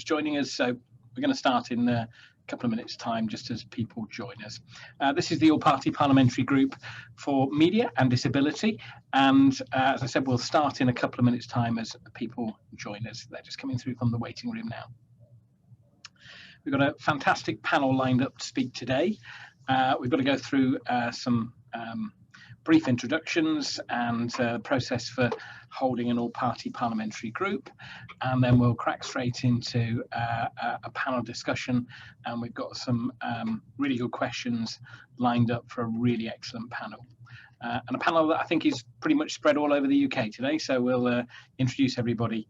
joining us, so we're going to start in a couple of minutes' time, just as people join us. This is the All-Party Parliamentary Group for Media and Disability, and as I said, we'll start in a couple of minutes' time as people join us. They're just coming through from the waiting room now. We've got a fantastic panel lined up to speak today. We've got to go through some brief introductions and process for holding an all-party parliamentary group, and then we'll crack straight into a panel discussion, and we've got some really good questions lined up for a really excellent panel. And a panel that I think is pretty much spread all over the UK today, so we'll introduce everybody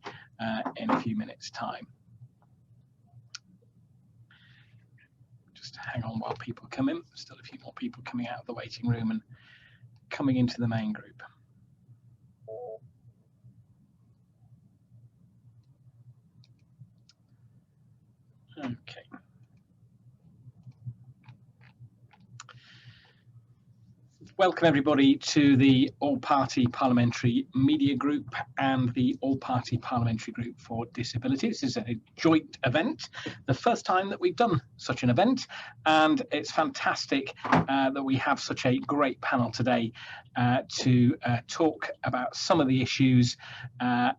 in a few minutes' time. Just hang on while people come in. Still a few more people coming out of the waiting room and coming into the main group. Okay. Welcome everybody to the All-Party Parliamentary Media Group and the All-Party Parliamentary Group for Disability. This is a joint event, the first time that we've done such an event, and it's fantastic that we have such a great panel today to talk about some of the issues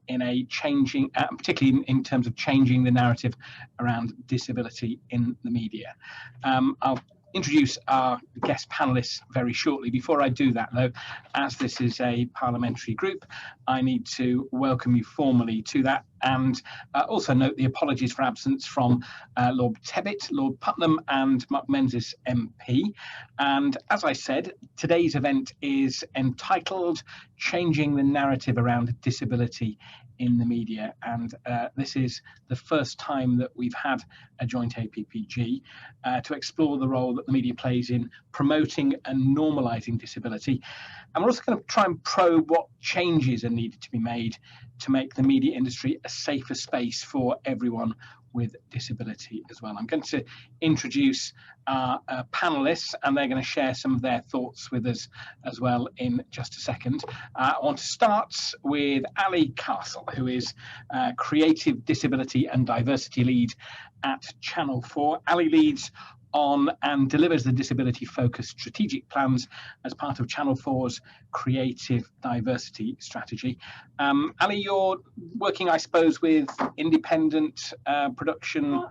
in a changing, particularly in terms of changing the narrative around disability in the media. I'll introduce our guest panelists very shortly. Before I do that though, as this is a parliamentary group, I need to welcome you formally to that, and also note the apologies for absence from Lord Tebbit, Lord Putnam and Mark Menzies MP. And as I said, today's event is entitled Changing the Narrative Around Disability in the Media, and this is the first time that we've had a joint APPG to explore the role that the media plays in promoting and normalising disability. And we're also going to try and probe what changes are needed to be made to make the media industry a safer space for everyone with disability as well. I'm going to introduce our panelists, and they're going to share some of their thoughts with us as well in just a second. I want to start with Ali Castle, who is Creative Disability and Diversity Lead at Channel 4. Ali leads on and delivers the disability-focused strategic plans as part of Channel 4's creative diversity strategy. Ali, you're working, I suppose, with independent production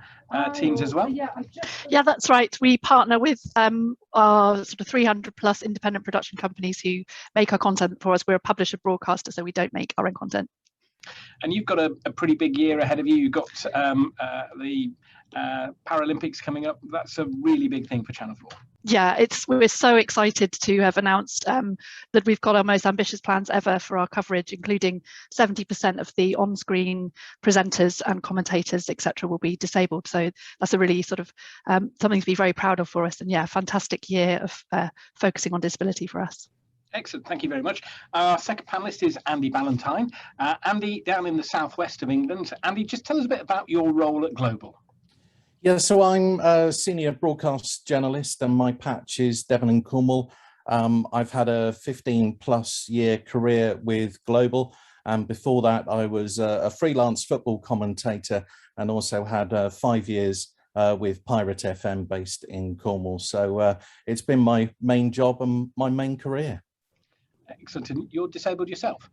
teams as well? Yeah, that's right. We partner with our sort of 300 plus independent production companies who make our content for us. We're a publisher broadcaster, so we don't make our own content. And you've got a pretty big year ahead of you. You've got the Paralympics coming up. That's a really big thing for Channel 4. Yeah, we're so excited to have announced that we've got our most ambitious plans ever for our coverage, including 70% of the on-screen presenters and commentators, etc., will be disabled. So that's a really sort of something to be very proud of for us. And yeah, fantastic year of focusing on disability for us. Excellent, thank you very much. Our second panelist is Andy Ballantyne. Andy, down in the southwest of England. Andy, just tell us a bit about your role at Global. Yeah, so I'm a senior broadcast journalist, and my patch is Devon and Cornwall. I've had a 15+ year career with Global, and before that I was a freelance football commentator, and also had 5 years with Pirate FM based in Cornwall. So it's been my main job and my main career. Excellent. And you're disabled yourself?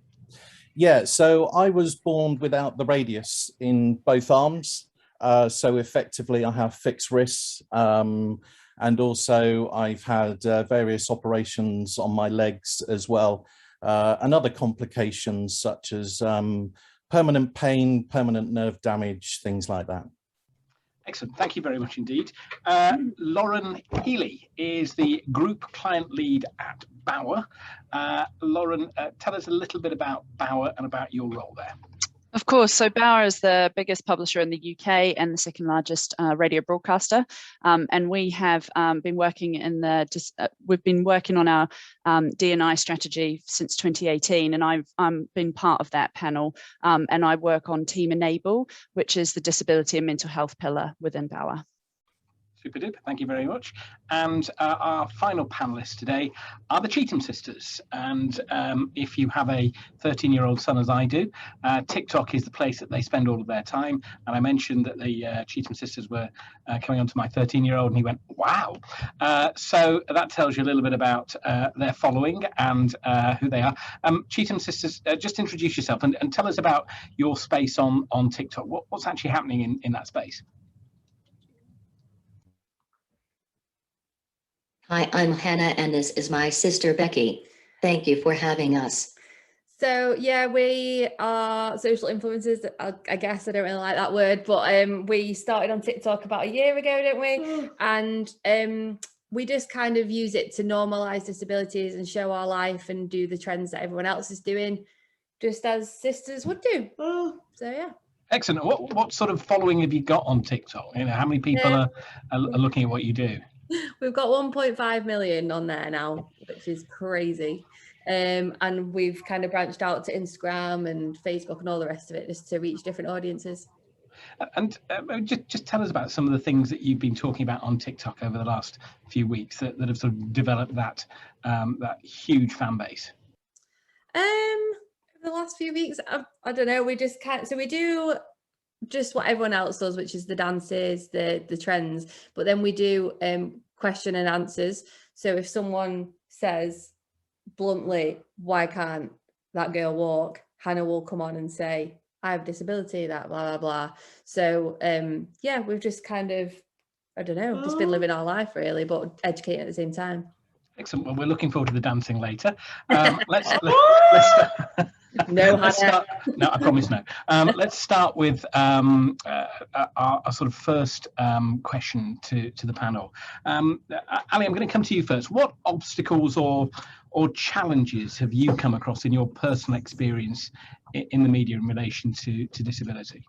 Yeah, so I was born without the radius in both arms. So effectively I have fixed wrists, and also I've had various operations on my legs as well, and other complications such as permanent pain, permanent nerve damage, things like that. Excellent, thank you very much indeed. Lauren Healy is the Group Client Lead at Bauer. Lauren, tell us a little bit about Bauer and about your role there. Of course, so Bauer is the biggest publisher in the UK and the second largest radio broadcaster, and we have been working in we've been working on our D&I strategy since 2018, and I've been part of that panel, and I work on Team Enable, which is the disability and mental health pillar within Bauer. Super duper, thank you very much. And our final panelists today are the Cheetham sisters. And if you have a 13-year-old son, as I do, TikTok is the place that they spend all of their time. And I mentioned that the Cheetham sisters were coming on to my 13-year-old, and he went, wow. So that tells you a little bit about their following and who they are. Cheetham sisters, just introduce yourself and tell us about your space on TikTok. What's actually happening in that space? Hi, I'm Hannah, and this is my sister, Becky. Thank you for having us. So yeah, we are social influencers. I guess I don't really like that word, but we started on TikTok about a year ago, didn't we? And we just kind of use it to normalise disabilities and show our life and do the trends that everyone else is doing, just as sisters would do. So yeah. Excellent. What sort of following have you got on TikTok? You know, how many people are looking at what you do? We've got 1.5 million on there now, which is crazy. And we've kind of branched out to Instagram and Facebook and all the rest of it, just to reach different audiences. And just tell us about some of the things that you've been talking about on TikTok over the last few weeks that have sort of developed that huge fan base. The last few weeks, I don't know, we just can't. So we do just what everyone else does, which is the dances, the trends, but then we do question and answers. So if someone says bluntly, why can't that girl walk, Hannah will come on and say, I have a disability, that blah blah blah. So yeah, we've just kind of, I don't know, just been living our life really, but educating at the same time. Excellent. Well, we're looking forward to the dancing later. Let's No, start. No, I promise no. Let's start with our sort of first question to the panel. Ali, I'm going to come to you first. What obstacles or challenges have you come across in your personal experience in the media in relation to disability?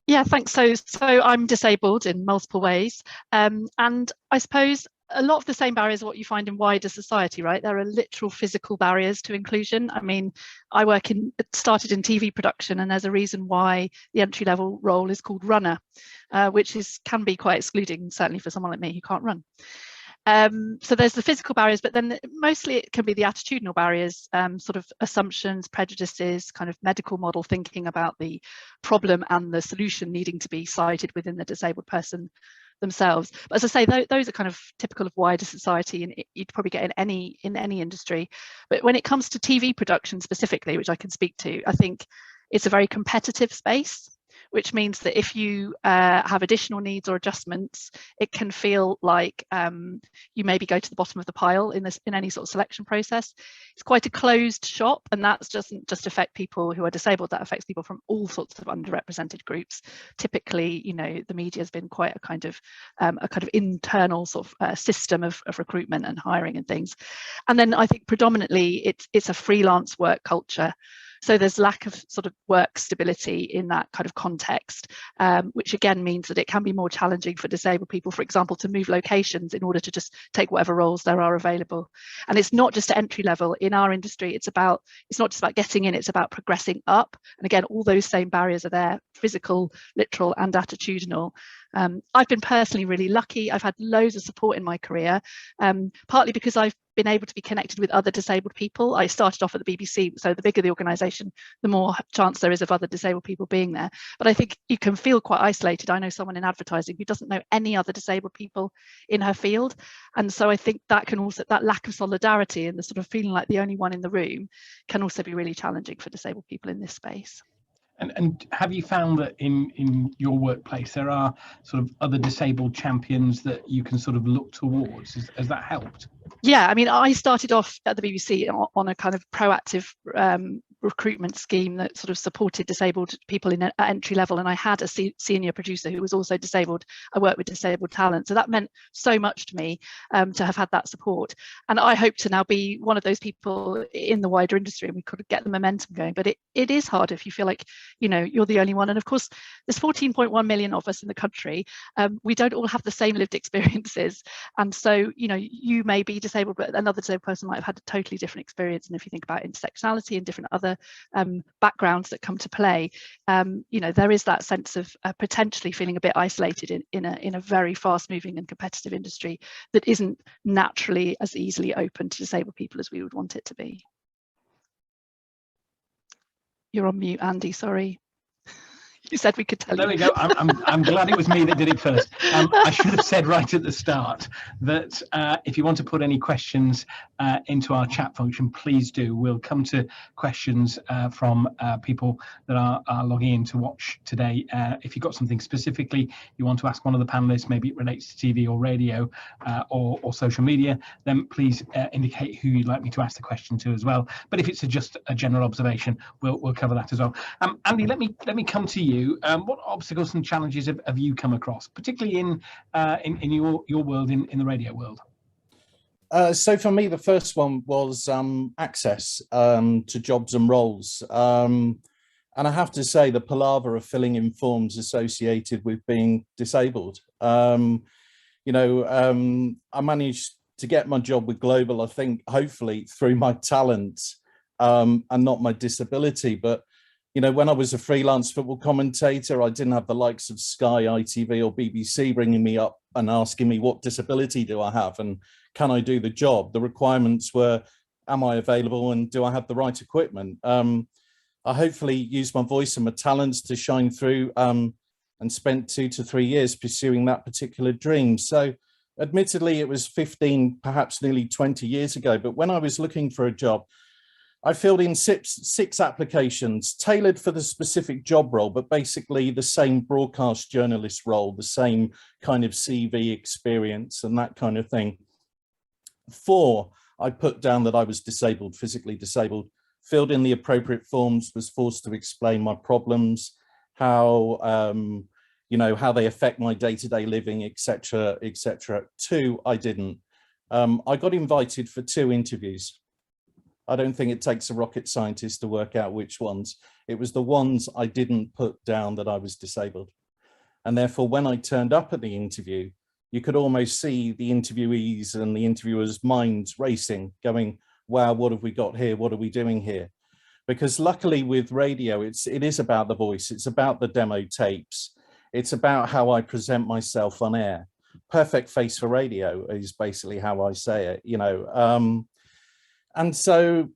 Yeah, thanks. So I'm disabled in multiple ways, and I suppose a lot of the same barriers are what you find in wider society, right? There are literal physical barriers to inclusion. I mean, I started in TV production, and there's a reason why the entry-level role is called runner, which can be quite excluding, certainly for someone like me who can't run. So there's the physical barriers, but then mostly it can be the attitudinal barriers, sort of assumptions, prejudices, kind of medical model thinking about the problem and the solution needing to be cited within the disabled person themselves. But as I say, those are kind of typical of wider society, and you'd probably get in any industry. But when it comes to TV production specifically, which I can speak to, I think it's a very competitive space, which means that if you have additional needs or adjustments, it can feel like you maybe go to the bottom of the pile in any sort of selection process. It's quite a closed shop, and that doesn't just affect people who are disabled, that affects people from all sorts of underrepresented groups. Typically, you know, the media has been quite a kind of internal sort of system of recruitment and hiring and things. And then I think predominantly it's a freelance work culture. So there's lack of sort of work stability in that kind of context, which again means that it can be more challenging for disabled people, for example, to move locations in order to just take whatever roles there are available. And it's not just at entry level. In our industry, it's not just about getting in, it's about progressing up. And again, all those same barriers are there, physical, literal, and attitudinal. I've been personally really lucky. I've had loads of support in my career, partly because I've been able to be connected with other disabled people. I started off at the BBC, so the bigger the organisation, the more chance there is of other disabled people being there. But I think you can feel quite isolated. I know someone in advertising who doesn't know any other disabled people in her field. And so I think that lack of solidarity and the sort of feeling like the only one in the room can also be really challenging for disabled people in this space. And have you found that in your workplace there are sort of other disabled champions that you can sort of look towards? Has that helped? Yeah, I mean, I started off at the BBC on a kind of proactive recruitment scheme that sort of supported disabled people at entry level, and I had a senior producer who was also disabled. I worked with disabled talent, so that meant so much to me to have had that support. And I hope to now be one of those people in the wider industry, and we could get the momentum going. But it is hard if you feel like, you know, you're the only one. And of course, there's 14.1 million of us in the country. We don't all have the same lived experiences, and so, you know, you may be disabled, but another disabled person might have had a totally different experience. And if you think about intersectionality and different other other backgrounds that come to play, you know, there is that sense of potentially feeling a bit isolated in a very fast moving and competitive industry that isn't naturally as easily open to disabled people as we would want it to be. You're on mute, Andy, sorry. You said we could tell there you. There we go. I'm glad it was me that did it first. I should have said right at the start that if you want to put any questions into our chat function, please do. We'll come to questions from people that are logging in to watch today. If you've got something specifically you want to ask one of the panelists, maybe it relates to TV or radio or social media, then please indicate who you'd like me to ask the question to as well. But if it's just a general observation, we'll cover that as well. Andy, let me come to you. What obstacles and challenges have you come across, particularly in your world, in the radio world? So for me, the first one was access to jobs and roles. And I have to say, the palaver of filling in forms associated with being disabled. You know, I managed to get my job with Global, I think, hopefully through my talent and not my disability. But you know, when I was a freelance football commentator, I didn't have the likes of Sky, ITV or BBC bringing me up and asking me what disability do I have and can I do the job? The requirements were, am I available and do I have the right equipment? I hopefully used my voice and my talents to shine through and spent 2 to 3 years pursuing that particular dream. So admittedly, it was 15, perhaps nearly 20 years ago. But when I was looking for a job, I filled in six applications tailored for the specific job role, but basically the same broadcast journalist role, the same kind of CV experience and that kind of thing. 4, I put down that I was disabled, physically disabled, filled in the appropriate forms, was forced to explain my problems, how, you know, how they affect my day-to-day living, etc., etc. 2, I didn't. I got invited for 2 interviews. I don't think it takes a rocket scientist to work out which ones. It was the ones I didn't put down that I was disabled. And therefore, when I turned up at the interview, you could almost see the interviewees and the interviewers' minds racing, going, wow, what have we got here? What are we doing here? Because luckily with radio, it is about the voice. It's about the demo tapes. It's about how I present myself on air. Perfect face for radio is basically how I say it, you know. And so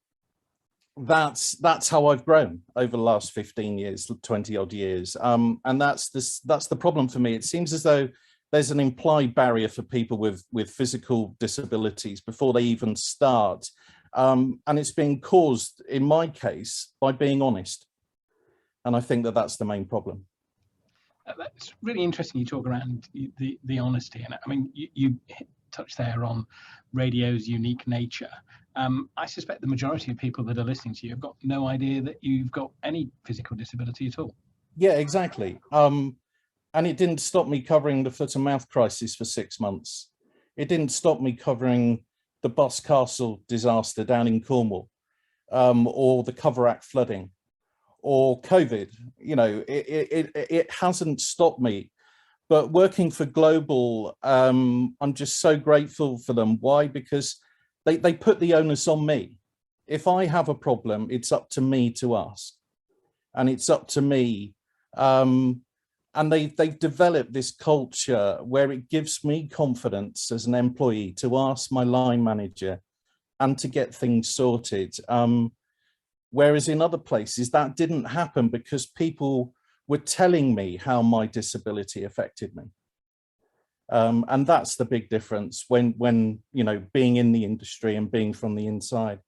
that's how I've grown over the last 15 years, 20 odd years. And that's the problem for me. It seems as though there's an implied barrier for people with physical disabilities before they even start. And it's being caused, in my case, by being honest. And I think that that's the main problem. That's really interesting. You talk around the honesty. And I mean, you touched there on radio's unique nature. I suspect the majority of people that are listening to you have got no idea that you've got any physical disability at all. Yeah, exactly. And it didn't stop me covering the foot and mouth crisis for 6 months. It didn't stop me covering the Boscastle disaster down in Cornwall, or the Coverack flooding, or COVID. You know, it hasn't stopped me. But working for Global, I'm just so grateful for them. Why? Because they put the onus on me. If I have a problem, it's up to me to ask. And it's up to me. And they've developed this culture where it gives me confidence as an employee to ask my line manager and to get things sorted. Whereas in other places, that didn't happen because people were telling me how my disability affected me. And that's the big difference when you know, being in the industry and being from the inside.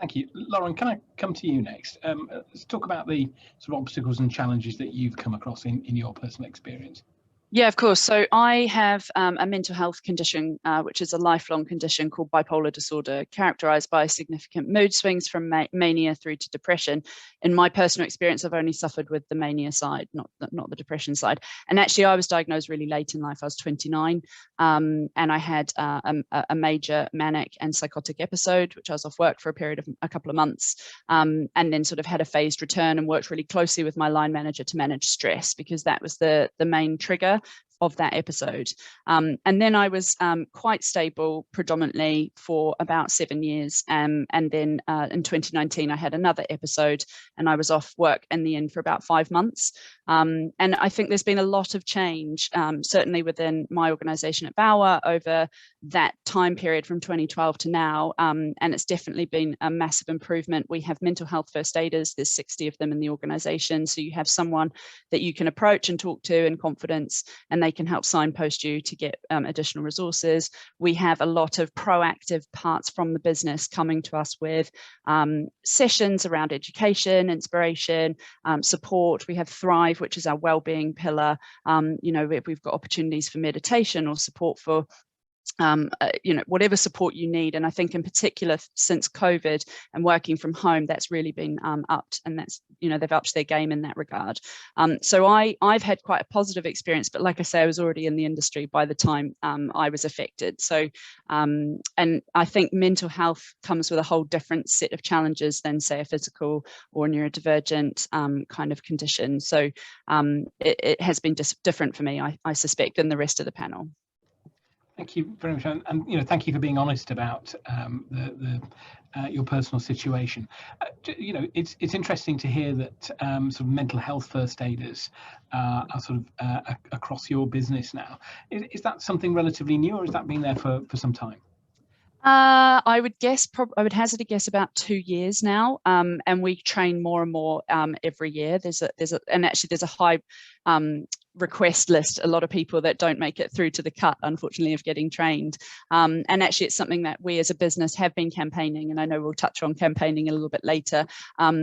Thank you. Lauren, can I come to you next? Let's talk about the sort of obstacles and challenges that you've come across in your personal experience. Yeah, of course. So I have a mental health condition, which is a lifelong condition called bipolar disorder, characterized by significant mood swings from mania through to depression. In my personal experience, I've only suffered with the mania side, not the depression side. And actually, I was diagnosed really late in life. I was 29, and I had a major manic and psychotic episode, which I was off work for a period of a couple of months, and then sort of had a phased return and worked really closely with my line manager to manage stress, because that was the main trigger of that episode. And then I was quite stable predominantly for about 7 years. And then in 2019, I had another episode and I was off work in the end for about 5 months. And I think there's been a lot of change, certainly within my organisation at Bauer over that time period from 2012 to now. And it's definitely been a massive improvement. We have mental health first aiders, there's 60 of them in the organisation. So you have someone that you can approach and talk to in confidence, and they can help signpost you to get additional resources. We have a lot of proactive parts from the business coming to us with sessions around education, inspiration, support. We have Thrive, which is our wellbeing pillar. You know, we've got opportunities for meditation or support for you know, whatever support you need. And I think in particular, since COVID and working from home, that's really been upped, and that's, you know, they've upped their game in that regard. So I've had quite a positive experience, but like I say, I was already in the industry by the time I was affected. So, and I think mental health comes with a whole different set of challenges than say a physical or neurodivergent kind of condition. So it has been just different for me, I suspect, than the rest of the panel. Thank you very much, and you know, thank you for being honest about your personal situation. You know, it's interesting to hear that sort of mental health first aiders are sort of across your business now. Is that something relatively new, or has that been there for some time? I would guess, I would hazard a guess about 2 years now, and we train more and more every year. And actually there's a high request list, a lot of people that don't make it through to the cut, unfortunately, of getting trained. And actually it's something that we as a business have been campaigning, and I know we'll touch on campaigning a little bit later,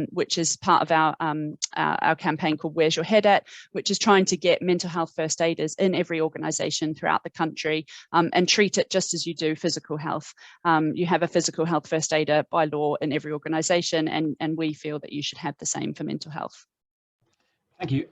which is part of our campaign called Where's Your Head At, which is trying to get mental health first aiders in every organisation throughout the country, and treat it just as you do physical health. You have a physical health first aider by law in every organisation, and we feel that you should have the same for mental health. Thank you.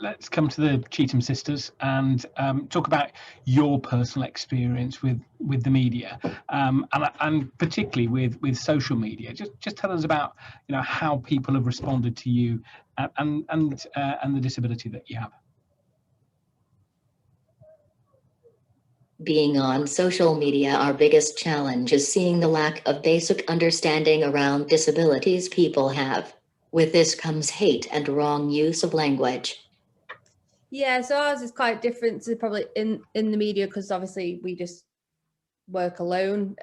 Let's come to the Cheetham sisters and talk about your personal experience with the media, and particularly with social media. Just tell us about, you know, how people have responded to you and the disability that you have. Being on social media, our biggest challenge is seeing the lack of basic understanding around disabilities people have. With this comes hate and wrong use of language. Yeah, so ours is quite different to probably in the media, because obviously we just work alone.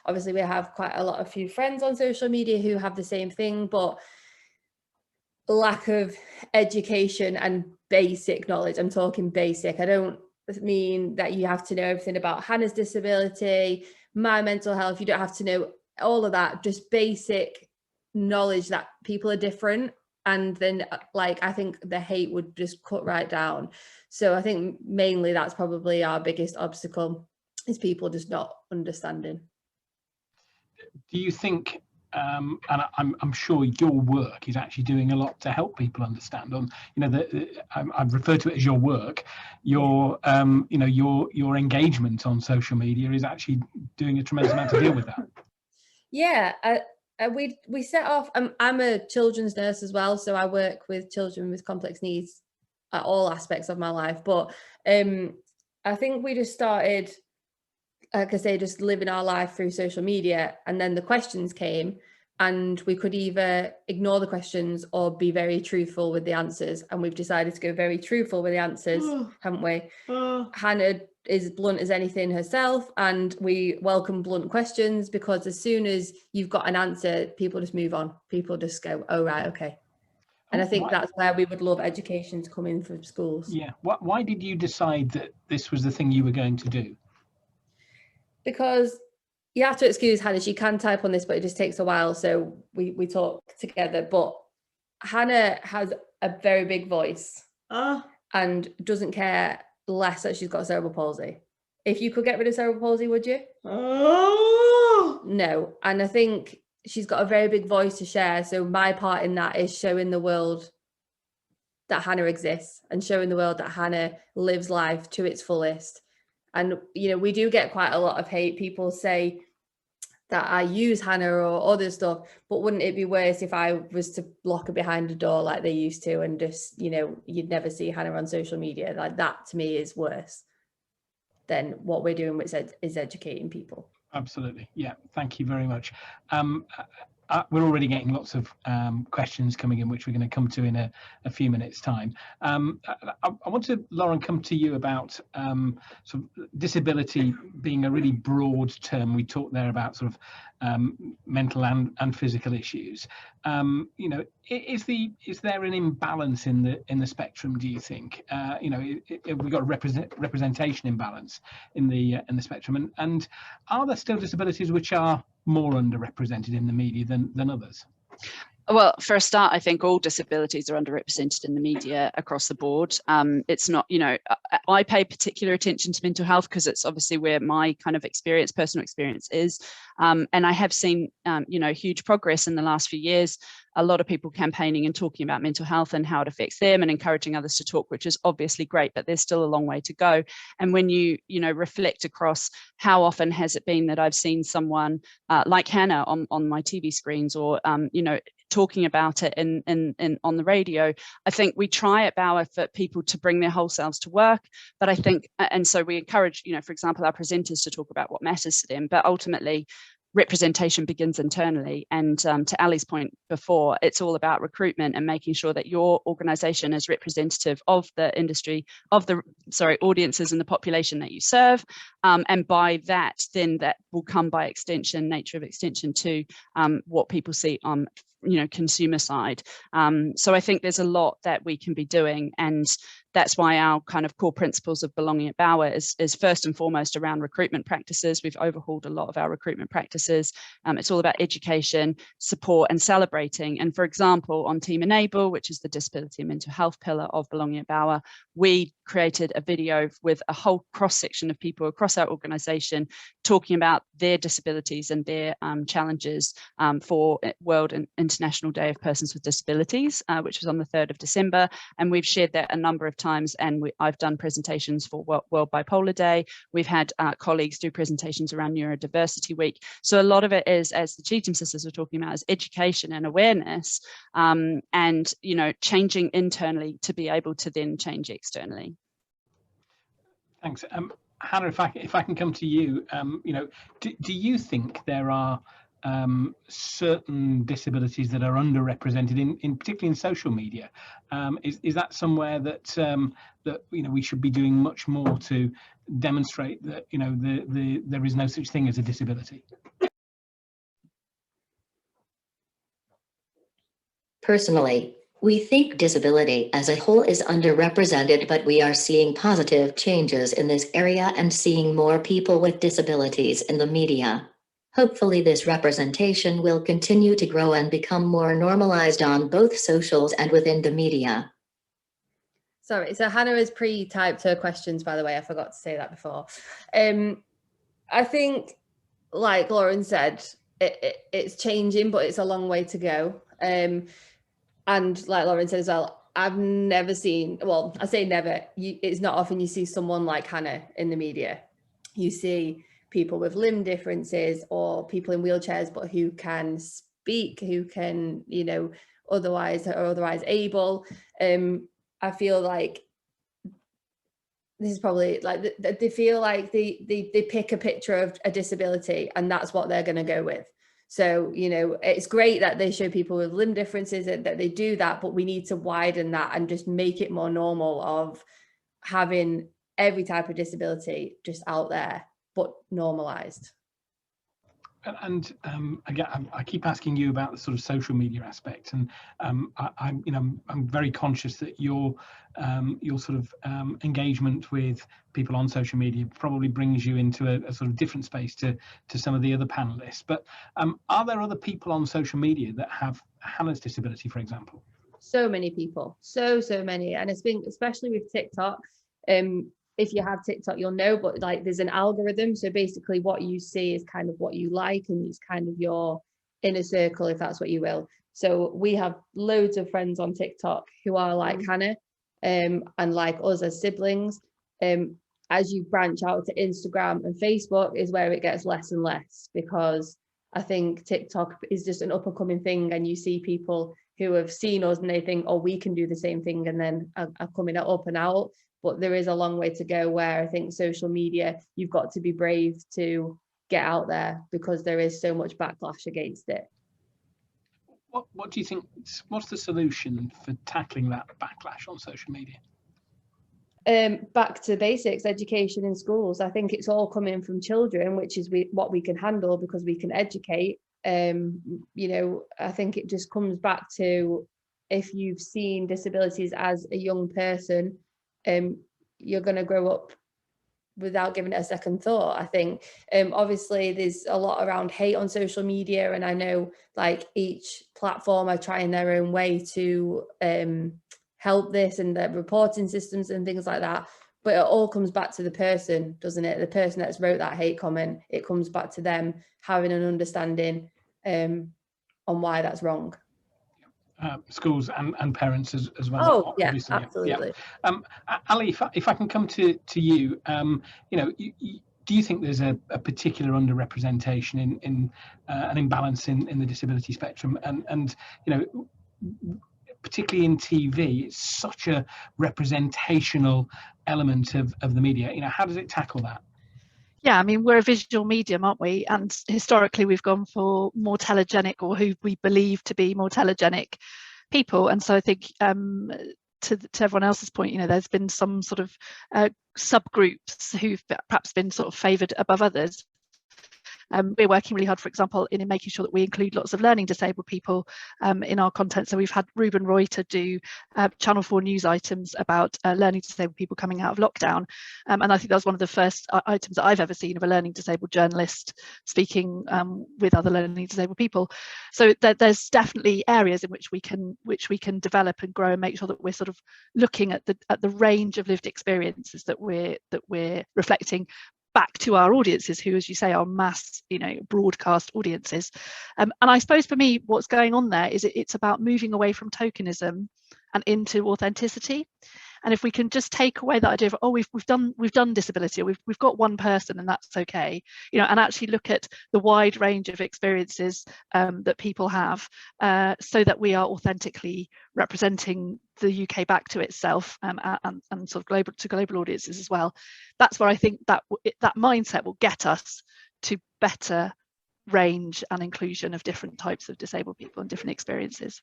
Obviously we have quite a few friends on social media who have the same thing, but lack of education and basic knowledge. I'm talking basic. I don't mean that you have to know everything about Hannah's disability, my mental health. You don't have to know all of that, just basic knowledge that people are different. And then, like, I think the hate would just cut right down. So I think mainly that's probably our biggest obstacle, is people just not understanding. Do you think, and I'm sure your work is actually doing a lot to help people understand, on, you know, I've referred to it as your work, your you know, your engagement on social media is actually doing a tremendous amount to deal with that? Yeah, we set off. I'm a children's nurse as well, so I work with children with complex needs at all aspects of my life. But I think we just started, like I say, just living our life through social media, and then the questions came, and we could either ignore the questions or be very truthful with the answers. And we've decided to go very truthful with the answers, haven't we? Hannah is blunt as anything herself, and we welcome blunt questions, because as soon as you've got an answer, people just move on. People just go, oh, right, okay. And I think that's where we would love education to come in from schools. Yeah. Why did you decide that this was the thing you were going to do? Because you have to excuse Hannah, she can type on this, but it just takes a while, so we talk together. But Hannah has a very big voice and doesn't care less that she's got cerebral palsy. If you could get rid of cerebral palsy, would you? No. And I think she's got a very big voice to share. So my part in that is showing the world that Hannah exists, and showing the world that Hannah lives life to its fullest. And, you know, we do get quite a lot of hate. People say, that I use Hannah or other stuff, but wouldn't it be worse if I was to lock her behind a door like they used to, and just, you know, you'd never see Hannah on social media? Like, that to me is worse than what we're doing, which is educating people. Absolutely. Yeah, thank you very much. We're already getting lots of questions coming in, which we're going to come to in a few minutes' time. I want to, Lauren, come to you about sort of disability being a really broad term. We talked there about sort of mental and physical issues. You know, is there an imbalance in the spectrum, do you think? You know, we've got a representation imbalance in the spectrum, and are there still disabilities which are more underrepresented in the media than others? Well, for a start, I think all disabilities are underrepresented in the media across the board. It's not, you know, I pay particular attention to mental health because it's obviously where my kind of experience, personal experience is. And I have seen, you know, huge progress in the last few years. A lot of people campaigning and talking about mental health and how it affects them and encouraging others to talk, which is obviously great, but there's still a long way to go. And when you know, reflect across how often has it been that I've seen someone like Hannah on my TV screens, or, you know, talking about it in on the radio. I think we try at Bauer for people to bring their whole selves to work, but I think, and so we encourage, you know, for example, our presenters to talk about what matters to them, but ultimately representation begins internally. And to Ali's point before, it's all about recruitment and making sure that your organization is representative of the industry, of the audiences and the population that you serve. And by that, then that will come by extension, nature of extension, to what people see on, you know, consumer side. So I think there's a lot that we can be doing, and that's why our kind of core principles of belonging at Bauer is first and foremost around recruitment practices. We've overhauled a lot of our recruitment practices. It's all about education, support, and celebrating. And for example, on Team Enable, which is the disability and mental health pillar of belonging at Bauer, we created a video with a whole cross section of people across our organization talking about their disabilities and their challenges for World and International Day of Persons with Disabilities, which was on the 3rd of December. And we've shared that a number of times, and I've done presentations for World Bipolar Day. We've had colleagues do presentations around Neurodiversity Week. So a lot of it is, as the Cheetham sisters were talking about, is education and awareness, and, you know, changing internally to be able to then change externally. Thanks. Hannah, if I can come to you, you know, do you think there are certain disabilities that are underrepresented in particularly in social media? Is that somewhere that that, you know, we should be doing much more to demonstrate that, you know, there is no such thing as a disability? Personally, we think disability as a whole is underrepresented, but we are seeing positive changes in this area and seeing more people with disabilities in the media. Hopefully this representation will continue to grow and become more normalized on both socials and within the media. Sorry, so Hannah has pre-typed her questions, by the way. I forgot to say that before. I think, like Lauren said, it's changing, but it's a long way to go. And like Lauren said as well, I've never seen, well, I say never, it's not often you see someone like Hannah in the media. You see people with limb differences or people in wheelchairs, but who can speak, who can, you know, otherwise able. I feel like this is probably like they feel like they pick a picture of a disability and that's what they're going to go with. So, you know, it's great that they show people with limb differences and that they do that, but we need to widen that and just make it more normal of having every type of disability just out there, but normalized. And again, I keep asking you about the sort of social media aspect, and I'm very conscious that your sort of engagement with people on social media probably brings you into a sort of different space to some of the other panelists. But are there other people on social media that have Hannah's disability, for example? So many people, so many, and it's been, especially with TikTok. If you have TikTok, you'll know, but like there's an algorithm. So basically what you see is kind of what you like, and it's kind of your inner circle, if that's what you will. So we have loads of friends on TikTok who are like Hannah, and like us as siblings. As you branch out to Instagram and Facebook is where it gets less and less, because I think TikTok is just an up and coming thing, and you see people who have seen us and they think, oh, we can do the same thing, and then are coming up and out. But there is a long way to go, where I think social media, you've got to be brave to get out there, because there is so much backlash against it. What do you think, what's the solution for tackling that backlash on social media? Back to basics, education in schools. I think it's all coming from children, which is what we can handle, because we can educate. You know, I think it just comes back to, if you've seen disabilities as a young person, you're going to grow up without giving it a second thought. I think obviously there's a lot around hate on social media, and I know like each platform are trying their own way to help this, and the reporting systems and things like that, but it all comes back to the person, doesn't it? The person that's wrote that hate comment, it comes back to them having an understanding on why that's wrong. Schools and parents as well. Oh yeah, obviously. absolutely. Yeah. Ali, if I can come to you, you know, do you think there's a particular underrepresentation in an imbalance in the disability spectrum, and you know, particularly in TV, it's such a representational element of the media. You know, how does it tackle that? Yeah, I mean, we're a visual medium, aren't we? And historically, we've gone for more telegenic, or who we believe to be more telegenic people. And so I think to everyone else's point, you know, there's been some sort of subgroups who've perhaps been sort of favoured above others. We're working really hard, for example, in making sure that we include lots of learning disabled people in our content. So we've had Ruben Reuter do Channel 4 news items about learning disabled people coming out of lockdown. And I think that was one of the first items that I've ever seen of a learning disabled journalist speaking with other learning disabled people. So there's definitely areas in which we can develop and grow, and make sure that we're sort of looking at the range of lived experiences that we're reflecting back to our audiences, who, as you say, are mass, you know, broadcast audiences. And I suppose for me, what's going on there is it's about moving away from tokenism and into authenticity. And if we can just take away that idea of, oh, we've done disability, or we've got one person and that's okay, you know, and actually look at the wide range of experiences that people have, so that we are authentically representing the UK back to itself, and sort of global audiences as well. That's where I think that mindset will get us to better range and inclusion of different types of disabled people and different experiences.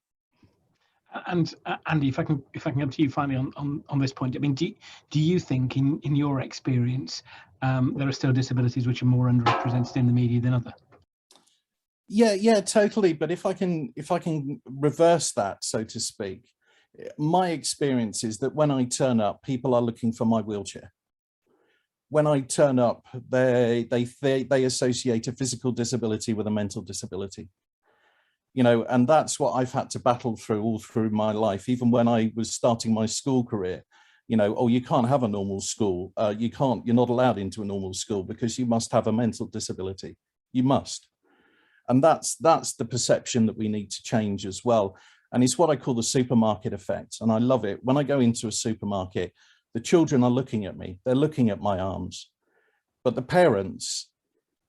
And Andy, if I can come to you finally on this point, I mean, do you think in your experience there are still disabilities which are more underrepresented in the media than other? Yeah, totally. But if I can reverse that, so to speak, my experience is that when I turn up, people are looking for my wheelchair. When I turn up, they associate a physical disability with a mental disability. You know, and that's what I've had to battle through all through my life. Even when I was starting my school career, you know, oh, you can't have a normal school. You're not allowed into a normal school because you must have a mental disability. You must. And that's the perception that we need to change as well. And it's what I call the supermarket effect. And I love it. When I go into a supermarket, the children are looking at me. They're looking at my arms. But the parents,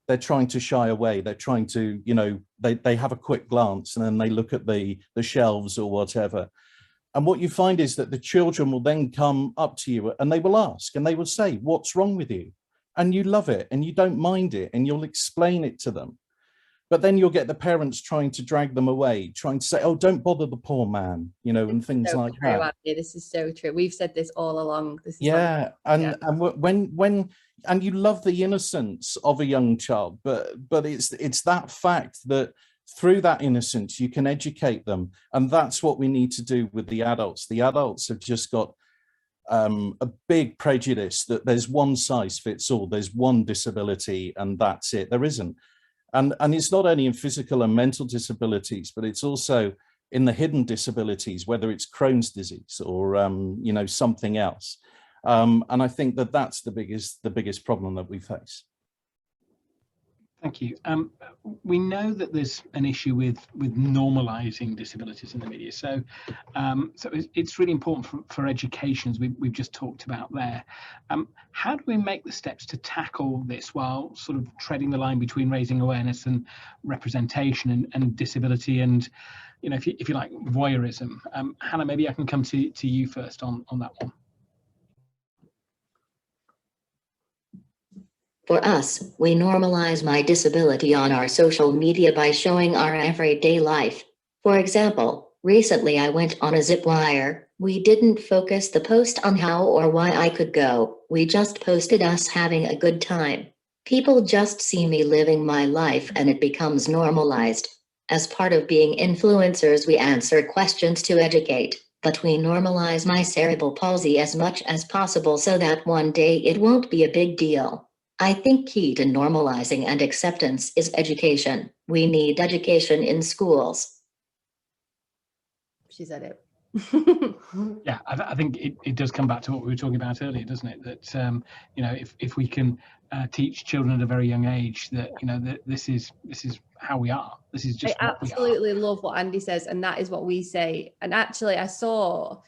they're trying to shy away. They're trying to, you know, they have a quick glance and then they look at the shelves or whatever. And what you find is that the children will then come up to you and they will ask and they will say, what's wrong with you? And you love it and you don't mind it and you'll explain it to them. But then you'll get the parents trying to drag them away, trying to say, oh, don't bother the poor man, you know, and things like that. This is so true. We've said this all along. This is and you love the innocence of a young child, but it's that fact that through that innocence, you can educate them. And that's what we need to do with the adults. The adults have just got a big prejudice that there's one size fits all. There's one disability and that's it. There isn't. And it's not only in physical and mental disabilities, but it's also in the hidden disabilities, whether it's Crohn's disease or, you know, something else. And I think that that's the biggest problem that we face. Thank you. We know that there's an issue with normalising disabilities in the media. So, it's really important for education, as we've just talked about there. How do we make the steps to tackle this while sort of treading the line between raising awareness and representation and disability and, you know, if you like, voyeurism? Hannah, maybe I can come to you first on that one. For us, we normalize my disability on our social media by showing our everyday life. For example, recently I went on a zip wire. We didn't focus the post on how or why I could go, we just posted us having a good time. People just see me living my life and it becomes normalized. As part of being influencers, we answer questions to educate, but we normalize my cerebral palsy as much as possible so that one day it won't be a big deal. I think key to normalizing and acceptance is education. We need education in schools. She said it. Yeah, I think it does come back to what we were talking about earlier, doesn't it? That you know, if we can teach children at a very young age that, you know, that this is how we are. This is just I what we are. absolutely love what Andy says, and that is what we say. And actually, I saw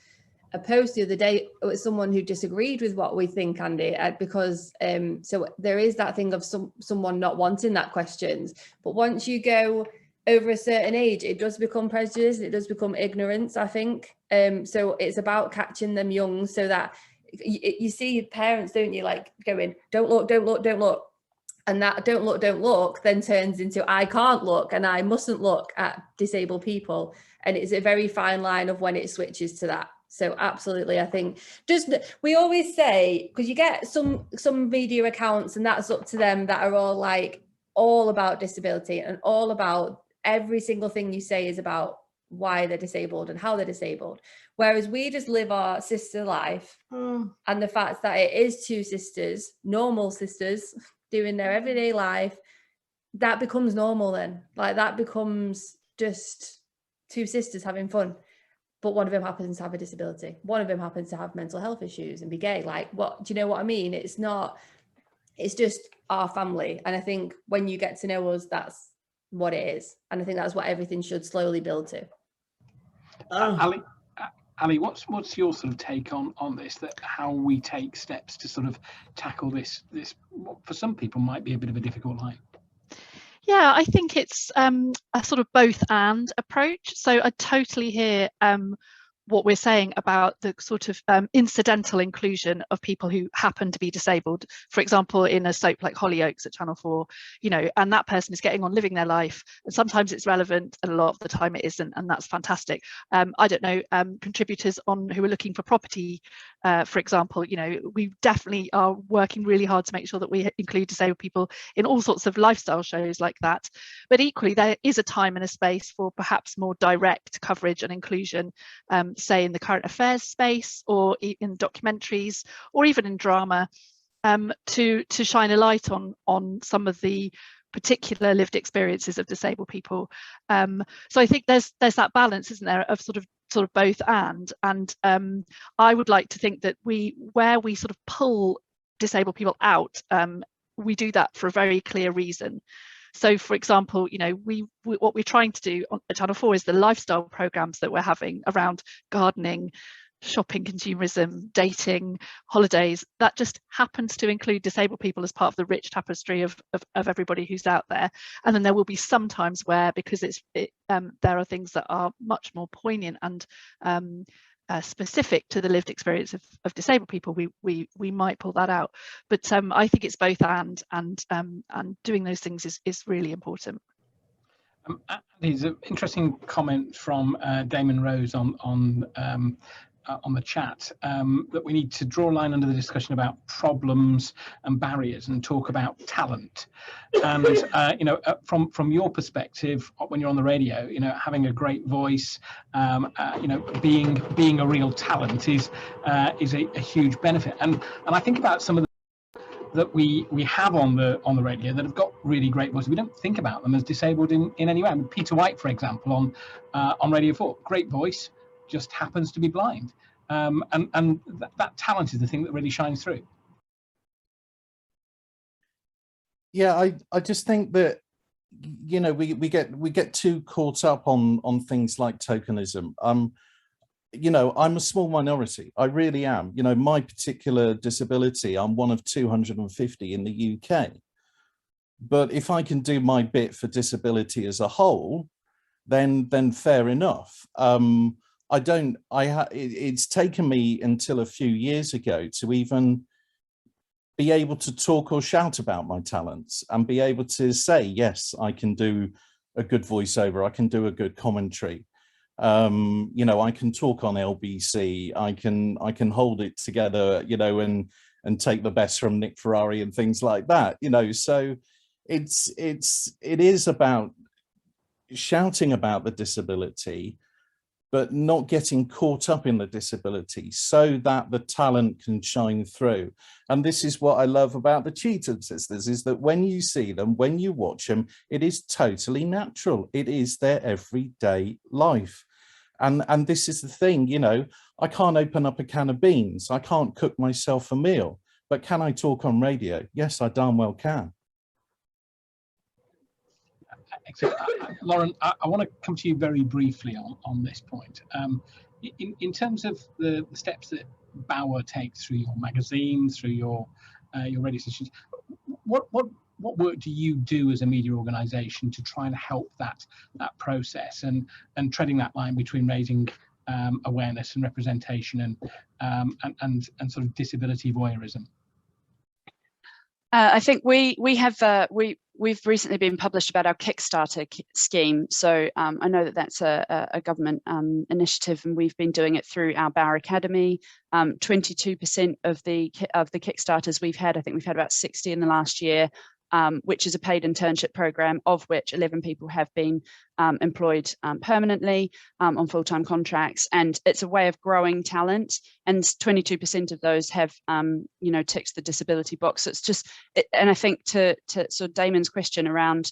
a post the other day with someone who disagreed with what we think, Andy, because so there is that thing of someone not wanting that questions, but once you go over a certain age, it does become prejudice, it does become ignorance, I think. So it's about catching them young so that you see parents, don't you, like going, don't look, don't look, don't look. And that don't look then turns into I can't look and I mustn't look at disabled people. And it's a very fine line of when it switches to that. So absolutely, I think just we always say, because you get some media accounts and that's up to them that are all about disability and all about every single thing you say is about why they're disabled and how they're disabled. Whereas we just live our sister life and the fact that it is two sisters, normal sisters, doing their everyday life, that becomes normal then. Like that becomes just two sisters having fun. But one of them happens to have a disability. One of them happens to have mental health issues and be gay. Like, what, do you know what I mean? It's not, it's just our family. And I think when you get to know us, that's what it is. And I think that's what everything should slowly build to. Ali, what's your sort of take on this, that how we take steps to sort of tackle this what for some people might be a bit of a difficult line? Yeah, I think it's a sort of both and approach. So I totally hear what we're saying about the sort of incidental inclusion of people who happen to be disabled, for example, in a soap like Hollyoaks at Channel 4, you know, and that person is getting on living their life. And sometimes it's relevant and a lot of the time it isn't. And that's fantastic. I don't know, contributors who are looking for property, for example, you know, we definitely are working really hard to make sure that we include disabled people in all sorts of lifestyle shows like that. But equally, there is a time and a space for perhaps more direct coverage and inclusion, say in the current affairs space or in documentaries or even in drama, to shine a light on some of the particular lived experiences of disabled people. So I think there's that balance, isn't there, of sort of both and I would like to think that where we sort of pull disabled people out, we do that for a very clear reason. So, for example, you know, what we're trying to do at Channel 4 is the lifestyle programs that we're having around gardening, shopping, consumerism, dating, holidays. That just happens to include disabled people as part of the rich tapestry of everybody who's out there. And then there will be some times where, because there are things that are much more poignant and specific to the lived experience of disabled people, we might pull that out. But I think it's both and doing those things is really important. There's an interesting comment from Damon Rose on the chat, that we need to draw a line under the discussion about problems and barriers and talk about talent. And you know, from your perspective, when you're on the radio, you know, having a great voice, you know, being a real talent is a huge benefit. And I think about some of that we have on the radio that have got really great voices. We don't think about them as disabled in any way. I mean, Peter White, for example, on Radio 4, great voice, just happens to be blind, and that talent is the thing that really shines through. Yeah, I just think that, you know, we get too caught up on things like tokenism. You know, I'm a small minority. I really am. You know, my particular disability, I'm one of 250 in the UK. But if I can do my bit for disability as a whole, then fair enough. It's taken me until a few years ago to even be able to talk or shout about my talents and be able to say, yes, I can do a good voiceover, I can do a good commentary. You know, I can talk on LBC, I can hold it together, you know, and take the best from Nick Ferrari and things like that, you know. So it is about shouting about the disability, but not getting caught up in the disability so that the talent can shine through. And this is what I love about the Cheetham sisters, is that when you see them, when you watch them, it is totally natural. It is their everyday life. And this is the thing, you know, I can't open up a can of beans. I can't cook myself a meal, but can I talk on radio? Yes, I darn well can. Lauren, I want to come to you very briefly on this point. In terms of the steps that Bauer takes through your magazine, through your radio stations, what work do you do as a media organisation to try and help that process and treading that line between raising awareness and representation and sort of disability voyeurism? I think we've recently been published about our Kickstarter scheme. So I know that that's a government initiative, and we've been doing it through our Bauer Academy. 22% of the Kickstarters we've had, I think we've had about 60 in the last year, which is a paid internship program, of which 11 people have been employed permanently on full-time contracts. And it's a way of growing talent. And 22% of those have, you know, ticked the disability box. So it's just, and I think to sort of Damon's question around,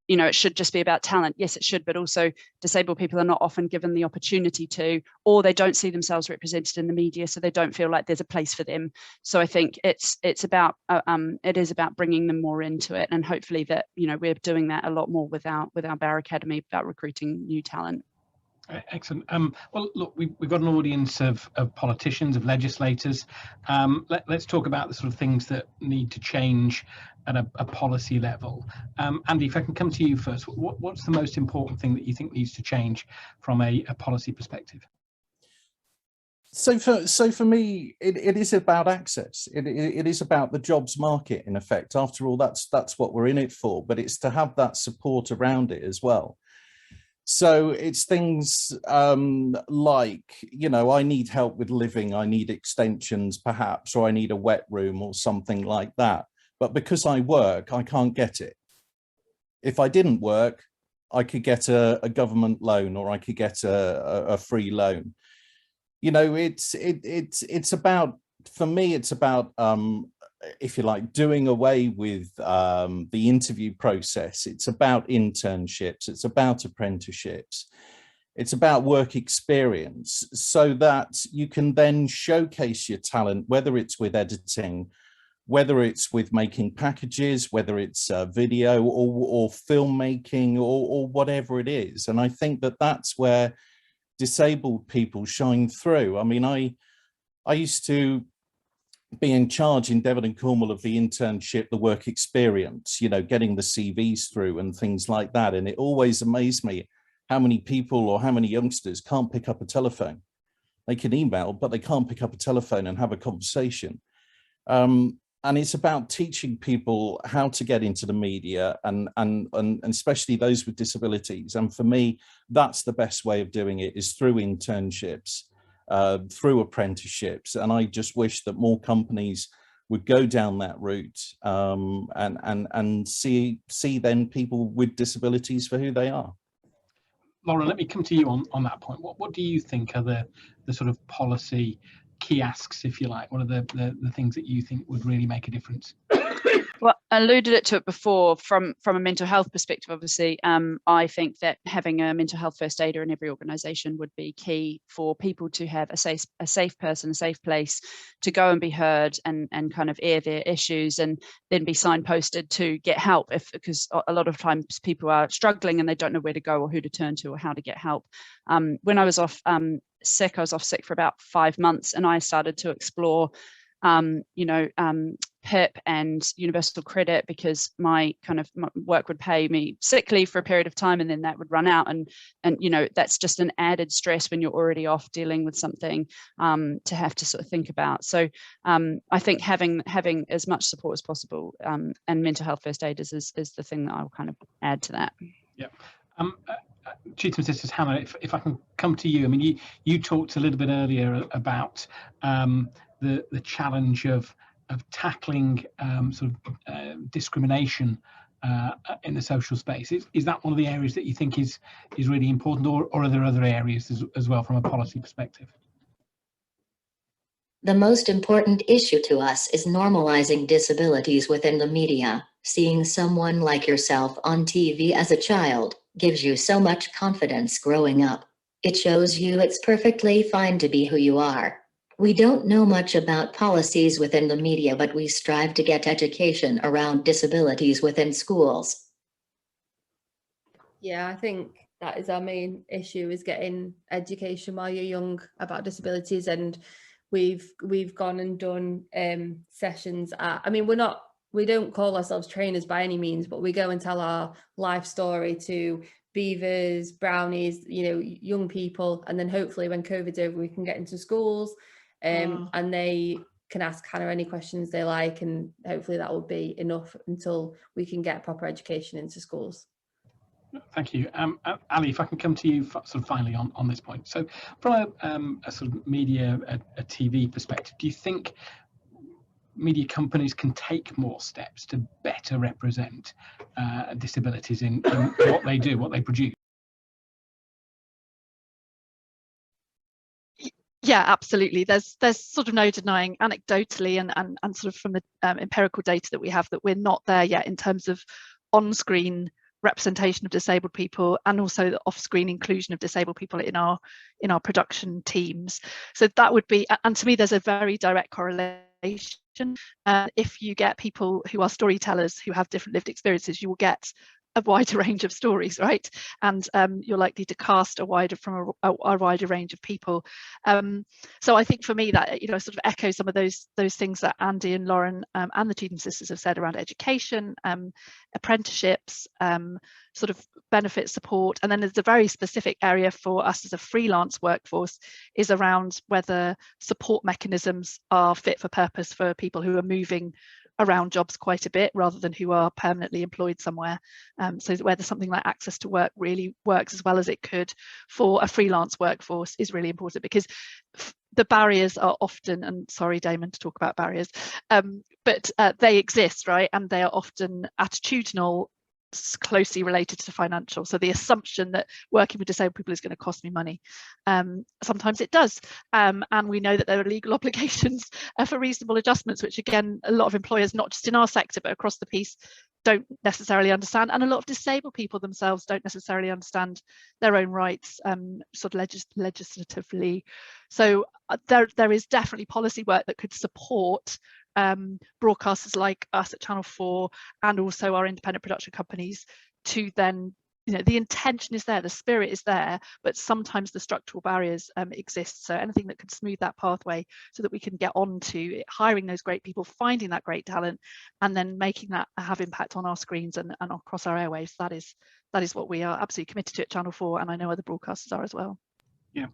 you know, it should just be about talent. Yes, it should, but also disabled people are not often given the opportunity to, or they don't see themselves represented in the media, so they don't feel like there's a place for them. So I think it is about bringing them more into it, and hopefully that, you know, we're doing that a lot more with our Bauer Academy about recruiting new talent. Excellent. Well, look, we've got an audience of politicians, of legislators. Let's talk about the sort of things that need to change at a policy level. Andy, if I can come to you first, what's the most important thing that you think needs to change from a policy perspective? So for me, it is about access. It is about the jobs market, in effect. After all, that's what we're in it for, but it's to have that support around it as well. So it's things like, you know, I need help with living, I need extensions perhaps, or I need a wet room or something like that. But because I work, I can't get it. If I didn't work, I could get a government loan, or I could get a free loan. You know, it's about, for me, it's about, if you like, doing away with the interview process. It's about internships, it's about apprenticeships, it's about work experience, so that you can then showcase your talent, whether it's with editing, whether it's with making packages, whether it's video or filmmaking or whatever it is. And I think that that's where disabled people shine through. I mean, I used to be in charge in Devon and Cornwall of the internship, the work experience, you know, getting the CVs through and things like that. And it always amazed me how many people or how many youngsters can't pick up a telephone. They can email, but they can't pick up a telephone and have a conversation. And it's about teaching people how to get into the media, and especially those with disabilities. And for me, that's the best way of doing it, is through internships, through apprenticeships. And I just wish that more companies would go down that route, and see then people with disabilities for who they are. Lauren, let me come to you on that point. What do you think are the sort of policy key asks, if you like? What are the things that you think would really make a difference? Well, I alluded to it before from a mental health perspective, obviously. I think that having a mental health first aider in every organisation would be key for people to have a safe person, a safe place to go and be heard and kind of air their issues, and then be signposted to get help, because a lot of times people are struggling and they don't know where to go or who to turn to or how to get help. When I was off sick, I was off sick for about 5 months, and I started to explore PIP and universal credit, because my work would pay me sick leave for a period of time, and then that would run out, and that's just an added stress when you're already off dealing with something to have to sort of think about. So I think having as much support as possible and mental health first aiders is the thing that I'll kind of add to that. Yeah. Cheetham Sisters, Hannah, if I can come to you. I mean, you talked a little bit earlier about the challenge of tackling discrimination in the social space. Is that one of the areas that you think is really important, or are there other areas as well from a policy perspective? The most important issue to us is normalizing disabilities within the media. Seeing someone like yourself on TV as a child gives you so much confidence growing up. It shows you it's perfectly fine to be who you are. We don't know much about policies within the media, but we strive to get education around disabilities within schools. Yeah, I think that is our main issue, is getting education while you're young about disabilities. And we've gone and done sessions at, I mean, we don't call ourselves trainers by any means, but we go and tell our life story to beavers, brownies, young people, and then hopefully when COVID's over, we can get into schools and they can ask Hannah any questions they like, and hopefully that will be enough until we can get proper education into schools. Thank you. Ali, if I can come to you sort of finally on this point. So from a sort of media, a TV perspective, do you think media companies can take more steps to better represent disabilities in what they do, what they produce? Yeah, absolutely. There's sort of no denying anecdotally and sort of from the empirical data that we have that we're not there yet in terms of on-screen representation of disabled people, and also the off-screen inclusion of disabled people in our production teams. So that would be, and to me there's a very direct correlation. If you get people who are storytellers who have different lived experiences, you will get a wider range of stories, right? And you're likely to cast a wider range of people. So I think for me that sort of echoes some of those things that Andy and Lauren and the Cheetham Sisters have said around education, apprenticeships, sort of benefit support. And then there's a very specific area for us as a freelance workforce is around whether support mechanisms are fit for purpose for people who are moving around jobs quite a bit rather than who are permanently employed somewhere. So whether something like access to work really works as well as it could for a freelance workforce is really important, because the barriers are often, and sorry Damon to talk about barriers, but they exist, right? And they are often attitudinal, closely related to financial. So the assumption that working with disabled people is going to cost me money, sometimes it does, and we know that there are legal obligations for reasonable adjustments, which again a lot of employers, not just in our sector but across the piece, don't necessarily understand, and a lot of disabled people themselves don't necessarily understand their own rights sort of legislatively. So there is definitely policy work that could support broadcasters like us at Channel 4 and also our independent production companies to then, the intention is there, the spirit is there, but sometimes the structural barriers exist. So anything that could smooth that pathway so that we can get on to hiring those great people, finding that great talent, and then making that have impact on our screens and across our airwaves. That is what we are absolutely committed to at Channel 4, and I know other broadcasters are as well. Yeah,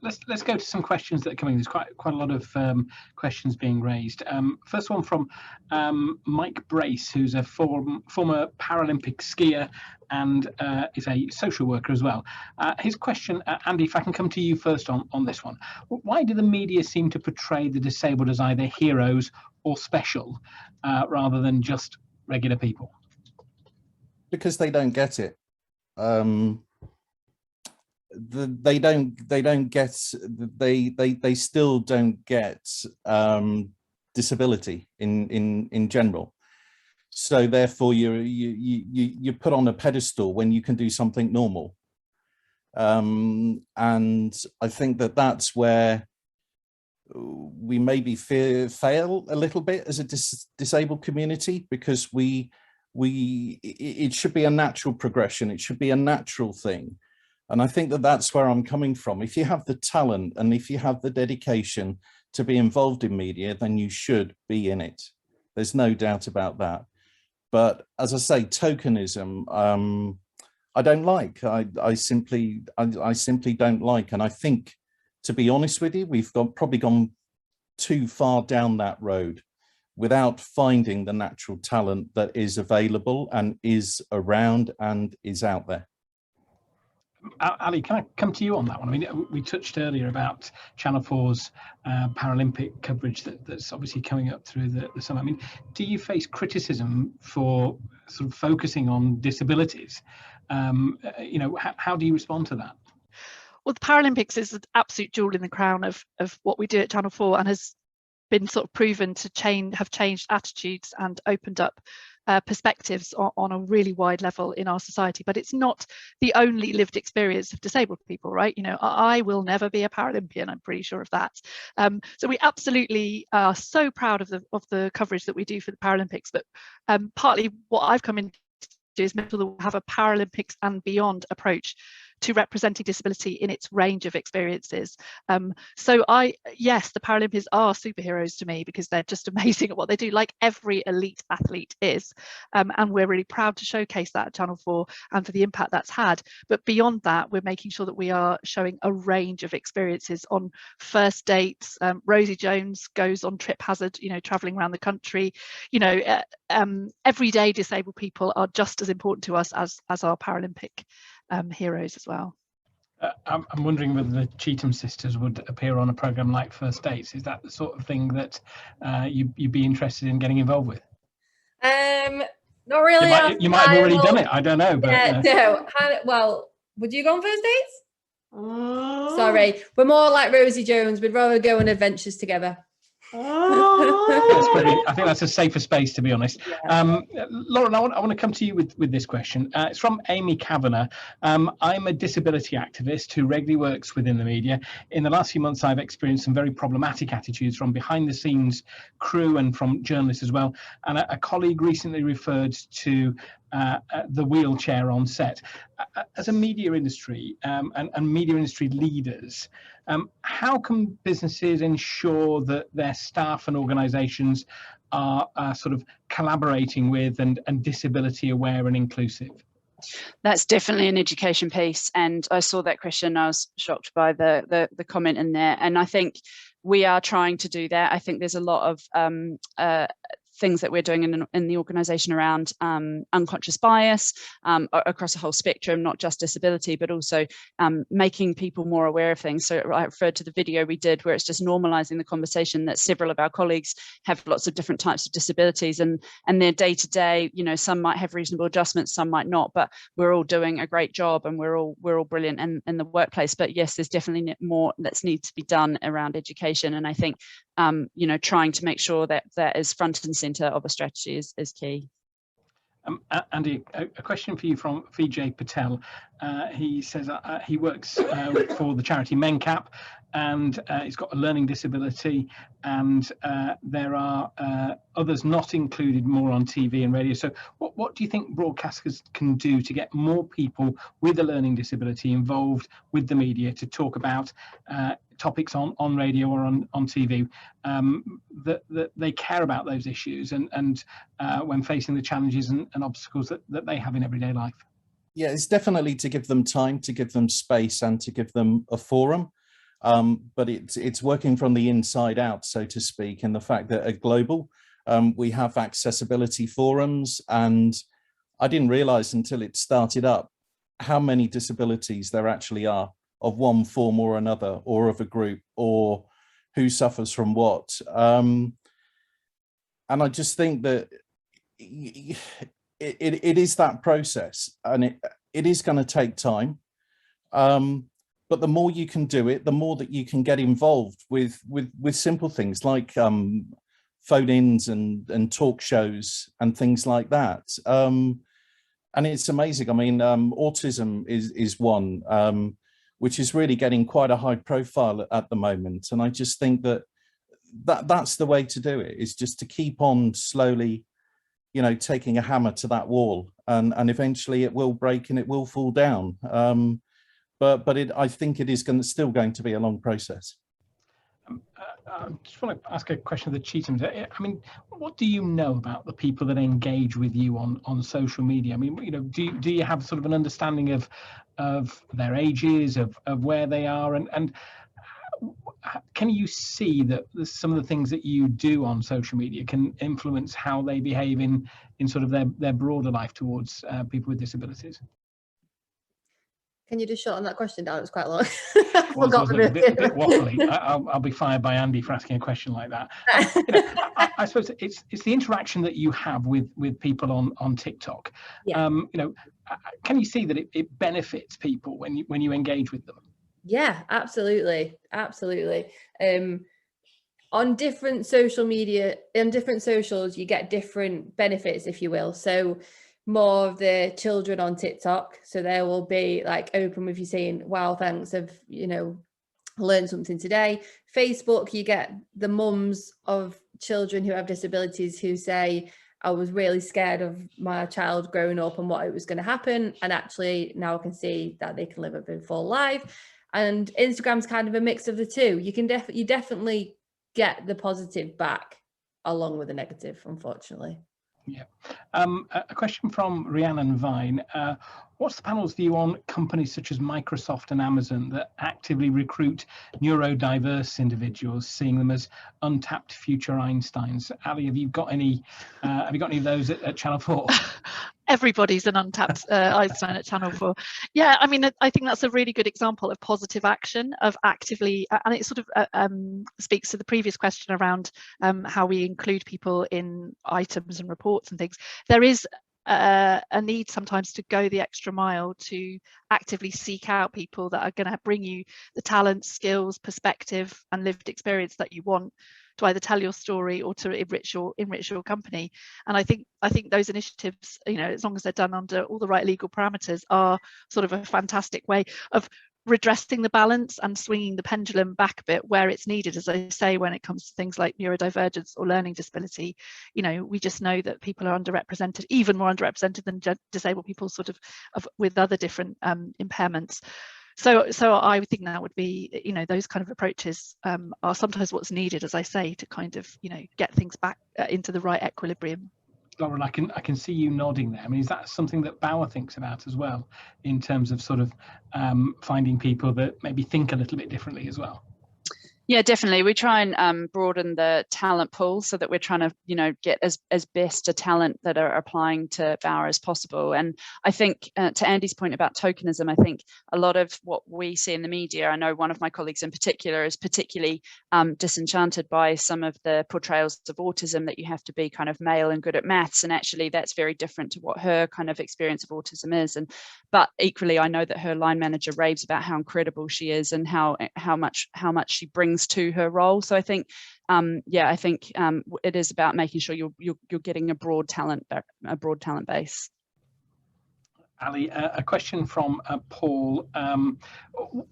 let's go to some questions that are coming. There's quite a lot of questions being raised. First one from Mike Brace, who's a former Paralympic skier and is a social worker as well. His question, Andy, if I can come to you first on this one. Why do the media seem to portray the disabled as either heroes or special rather than just regular people? Because they don't get it. They still don't get disability in general. So therefore you're put on a pedestal when you can do something normal. And I think that that's where we maybe fail a little bit as a disabled community, because it should be a natural progression. It should be a natural thing. And I think that that's where I'm coming from. If you have the talent and if you have the dedication to be involved in media, then you should be in it. There's no doubt about that. But as I say, tokenism, I don't like. I simply don't like. And I think, to be honest with you, we've probably gone too far down that road without finding the natural talent that is available and is around and is out there. Ali, can I come to you on that one? I mean, we touched earlier about Channel 4's Paralympic coverage that's obviously coming up through the summer. I mean, do you face criticism for sort of focusing on disabilities? You know, how do you respond to that? Well, the Paralympics is an absolute jewel in the crown of what we do at Channel 4, and has been sort of proven to have changed attitudes and opened up perspectives on a really wide level in our society. But it's not the only lived experience of disabled people, right? You know, I will never be a Paralympian, I'm pretty sure of that. So we absolutely are so proud of the coverage that we do for the Paralympics. But partly what I've come in to do is make sure that we have a Paralympics and beyond approach to representing disability in its range of experiences. So yes, the Paralympians are superheroes to me, because they're just amazing at what they do, like every elite athlete is. And we're really proud to showcase that at Channel 4 and for the impact that's had. But beyond that, we're making sure that we are showing a range of experiences on first dates. Rosie Jones goes on trip hazard, you know, traveling around the country. You know, everyday disabled people are just as important to us as our Paralympic heroes as well. I'm wondering whether the Cheetham sisters would appear on a programme like First Dates. Is that the sort of thing that you'd be interested in getting involved with? Not really. You might have already done it. I don't know. But yeah, no. Well, would you go on First Dates? Sorry, we're more like Rosie Jones. We'd rather go on adventures together. I think that's a safer space, to be honest. Yeah. Lauren, I want to come to you with this question. It's from Amy Kavanagh. I'm a disability activist who regularly works within the media. In the last few months, I've experienced some very problematic attitudes from behind the scenes crew and from journalists as well. And a colleague recently referred to the wheelchair on set. As a media industry and media industry leaders, how can businesses ensure that their staff and organisations are sort of collaborating with and disability aware and inclusive? That's definitely an education piece, and I saw that question. I was shocked by the comment in there, and I think we are trying to do that. I think there's a lot of things that we're doing in the organisation around unconscious bias across a whole spectrum, not just disability, but also making people more aware of things. So I referred to the video we did where it's just normalising the conversation that several of our colleagues have lots of different types of disabilities, and their day-to-day, you know, some might have reasonable adjustments, some might not, but we're all doing a great job and we're all brilliant in the workplace. But yes, there's definitely more that needs to be done around education, and I think you know, trying to make sure that that is front and centre of a strategy is key. Andy, a question for you from Vijay Patel. He says he works for the charity MenCap, and he's got a learning disability, and there are others not included more on TV and radio. So what do you think broadcasters can do to get more people with a learning disability involved with the media to talk about topics on radio or on TV, that they care about those issues and when facing the challenges and obstacles that they have in everyday life? Yeah, it's definitely to give them time, to give them space, and to give them a forum. But it's working from the inside out, so to speak, in the fact that at Global, we have accessibility forums, and I didn't realize until it started up how many disabilities there actually are of one form or another, or of a group, or who suffers from what. And I just think that it is that process, and it is going to take time. But the more you can do it, the more that you can get involved with simple things like phone-ins and talk shows and things like that. And it's amazing. I mean, autism is one, which is really getting quite a high profile at the moment. And I just think that's the way to do it, is just to keep on slowly, you know, taking a hammer to that wall, and eventually it will break and it will fall down. But I think it is still going to be a long process. I just want to ask a question of the Cheethams. I mean, what do you know about the people that engage with you on social media? I mean, you know, do you have sort of an understanding of their ages, of where they are, and can you see that some of the things that you do on social media can influence how they behave in sort of their broader life towards people with disabilities? Can you just shorten that question down? It was quite long. Well, a bit waffly. I'll be fired by Andy for asking a question like that. You know, I suppose it's the interaction that you have with people on TikTok. Yeah. You know, can you see that it benefits people when you engage with them? Yeah, absolutely. On different social media, in different socials, you get different benefits, if you will. So more of the children on TikTok, so they will be like open with you saying, wow, thanks, I've, you know, learned something today. Facebook, you get the mums of children who have disabilities who say, I was really scared of my child growing up and what it was going to happen, and actually now I can see that they can live a full life. And Instagram's kind of a mix of the two. You can definitely get the positive back along with the negative, unfortunately. Yeah. A question from Rhiannon Vine. What's the panel's view on companies such as Microsoft and Amazon that actively recruit neurodiverse individuals, seeing them as untapped future Einsteins? Ali, have you got any of those at Channel 4? Everybody's an untapped Einstein at Channel 4. Yeah, I mean, I think that's a really good example of positive action, of actively, and it sort of speaks to the previous question around how we include people in items and reports and things. There is a need sometimes to go the extra mile to actively seek out people that are going to bring you the talent, skills, perspective and lived experience that you want to either tell your story or to enrich your company. And I think those initiatives, you know, as long as they're done under all the right legal parameters, are sort of a fantastic way of redressing the balance and swinging the pendulum back a bit where it's needed. As I say, when it comes to things like neurodivergence or learning disability, you know, we just know that people are underrepresented, even more underrepresented than disabled people sort of with other different impairments. So I would think that would be, you know, those kind of approaches are sometimes what's needed, as I say, to kind of, you know, get things back into the right equilibrium. Lauren, I can see you nodding there. I mean, is that something that Bauer thinks about as well, in terms of sort of finding people that maybe think a little bit differently as well? Yeah, definitely. We try and broaden the talent pool so that we're trying to, you know, get as best a talent that are applying to Bauer as possible. And I think to Andy's point about tokenism, I think a lot of what we see in the media, I know one of my colleagues in particular is particularly disenchanted by some of the portrayals of autism, that you have to be kind of male and good at maths. And actually that's very different to what her kind of experience of autism is. But equally, I know that her line manager raves about how incredible she is and how much she brings to her role. So I think it is about making sure you're getting a broad talent base. Ali, a question from Paul.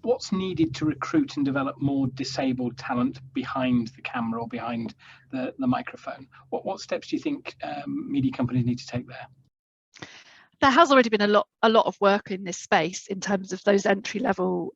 What's needed to recruit and develop more disabled talent behind the camera or behind the microphone? What steps do you think media companies need to take there? There has already been a lot of work in this space in terms of those entry-level